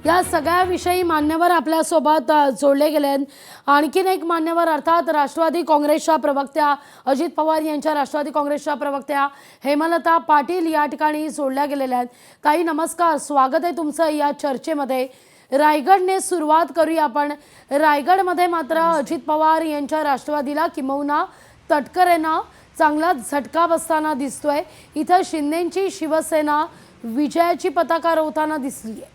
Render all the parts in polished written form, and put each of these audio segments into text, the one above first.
या सगळ्याविषयी मान्यवर आपल्यासोबत जोडले गेले आहेत। आणखीन एक मान्यवर अर्थात राष्ट्रवादी काँग्रेसच्या प्रवक्त्या अजित पवार यांच्या राष्ट्रवादी काँग्रेसच्या प्रवक्त्या हेमलता पाटील या ठिकाणी जोडल्या गेलेल्या आहेत। ताई नमस्कार, स्वागत आहे तुमचं या चर्चेमध्ये। रायगडने सुरुवात करूया आपण। रायगडमध्ये मात्र अजित पवार यांच्या राष्ट्रवादीला किंबहुना तटकरेंना चांगला झटका बसताना दिसतोय। इथं शिंदेंची शिवसेना विजयाची पताका रोवताना दिसली आहे।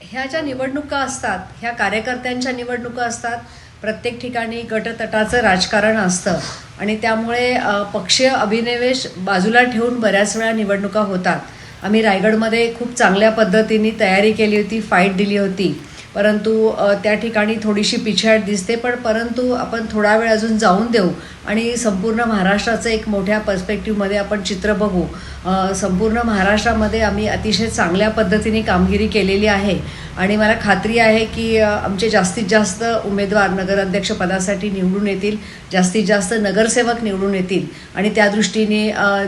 ह्या ज्या निवडणुका असतात, ह्या कार्यकर्त्यांच्या निवडणुका असतात। प्रत्येक ठिकाणी गटतटाचं राजकारण असतं आणि त्यामुळे पक्षीय अभिनिवेश बाजूला ठेवून बऱ्याच वेळा निवडणुका होतात। आम्ही रायगडमध्ये खूप चांगल्या पद्धतीने तयारी केली होती, फाईट दिली होती, परंतु त्या ठिकाणी थोडीशी पिछेहाट दिसते। परंतु आपण थोडा वेळ अजून जाऊन देऊ आणि संपूर्ण महाराष्ट्राचं एक मोठ्या पर्स्पेक्टिव्हमध्ये आपण चित्र बघू। संपूर्ण महाराष्ट्रामध्ये आम्ही अतिशय चांगल्या पद्धतीने कामगिरी केलेली आहे आणि मला खात्री आहे की आमचे जास्तीत जास्त उमेदवार नगराध्यक्षपदासाठी निवडून येतील, जास्तीत जास्त नगरसेवक निवडून येतील आणि त्या दृष्टीने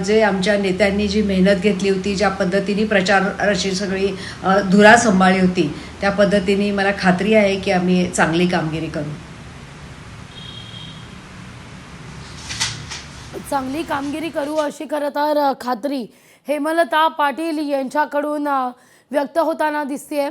जे आमच्या नेत्यांनी जी मेहनत घेतली होती, ज्या पद्धतीने प्रचाराची सगळी धुरा सांभाळली होती, त्या पद्धतीने मला खात्री आहे की आम्ही चांगली कामगिरी करू। चांगली कामगिरी करू अशी खरं तर खात्री हेमलता पाटील यांच्याकडून व्यक्त होताना दिसतेय।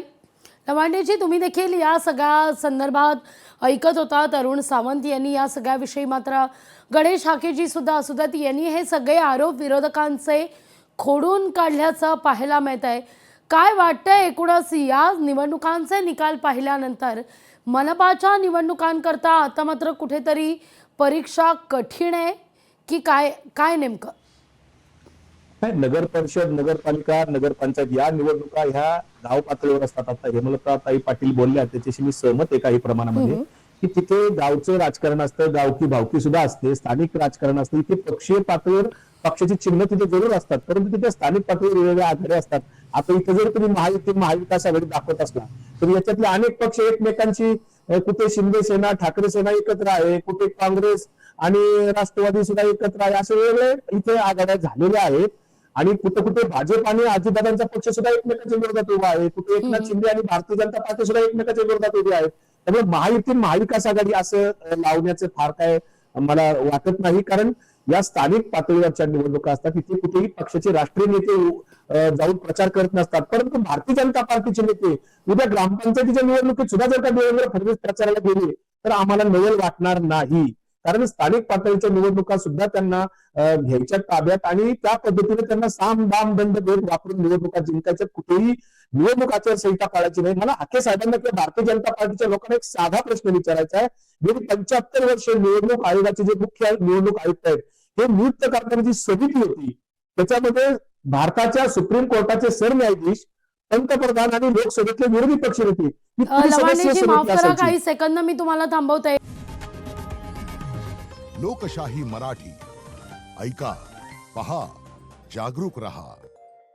लवांडेजी, तुम्ही देखील या सगळ्या संदर्भात ऐकत होता। तरुण सावंत यांनी या सगळ्याविषयी मात्र गणेश हाकेजी सुद्धा सुदत यांनी हे सगळे आरोप विरोधकांचे खोडून काढल्याचं पाहायला मिळत आहे। काय वाटतंय एकूणच या निवडणुकांचे निकाल पाहिल्यानंतर मनपाच्या निवडणुकांकरता आता मात्र कुठेतरी परीक्षा कठीण आहे की काय नेमकं? नगर परिषद, नगरपालिका, नगरपंचायत या निवडणुका ह्या गाव पातळीवर असतात। आता हेमलता ताई पाटील बोलल्या त्याच्याशी मी सहमत आहे काही प्रमाणामध्ये की तिथे गावचं राजकारण असतं, गावकी भावकी सुद्धा असते, स्थानिक राजकारण असतं। इथे पक्षीय पातळीवर पक्षाची चिन्ह तिथे जरूर असतात, परंतु तिथे स्थानिक पातळीवर वेगवेगळ्या आघाड्या असतात। आता इथे जर तुम्ही महायुती महाविकास आघाडी दाखवत असला तर याच्यातले अनेक पक्ष एकमेकांची कुठे शिंदे सेना, ठाकरे सेना एकत्र आहे, कुठे काँग्रेस आणि राष्ट्रवादी सुद्धा एकत्र आहे, असे वेगवेगळे इथे आघाड्या झालेल्या आहेत। आणि कुठे कुठे भाजप आणि अजितदादांचा पक्ष सुद्धा एकमेकांच्या विरोधात उभा आहे, कुठे एकनाथ शिंदे आणि भारतीय जनता पार्टी सुद्धा एकमेकांच्या विरोधात उभे आहेत। त्यामुळे महायुती महाविकास आघाडी असं लावण्याचे फार काय मला वाटत नाही, कारण या स्थानिक पातळीवरच्या निवडणुका असतात, तिथे कुठेही पक्षाचे राष्ट्रीय नेते जाऊन प्रचार करत नसतात। परंतु भारतीय जनता पार्टीचे नेते उद्या ग्रामपंचायतीच्या निवडणुकीत सुद्धा जर का देवेंद्र फडणवीस प्रचाराला गेले तर आम्हाला नवल वाटणार नाही, कारण स्थानिक पातळीच्या निवडणुका सुद्धा त्यांना घ्यायच्या ताब्यात आणि त्या पद्धतीने त्यांना साम दाम दंड भेद वापरून निवडणुका जिंकायच्या। कुठेही निवडणूक आचारसंहिता पाळायची नाही। मला हाके साहेबांना किंवा भारतीय जनता पार्टीच्या लोकांना एक साधा प्रश्न विचारायचा आहे। गेली 75 वर्ष निवडणूक आयोगाचे जे मुख्य निवडणूक आयुक्त आहेत हे नियुक्त करताना जी समिती होती त्याच्यामध्ये भारताच्या सुप्रीम कोर्टाचे सरन्यायाधीश, पंतप्रधान आणि लोकसभेतले विरोधी पक्षनेते काही सेकंद मी तुम्हाला थांबवते। लोकशाही मराठी ऐका, पहा, जागरूक रहा।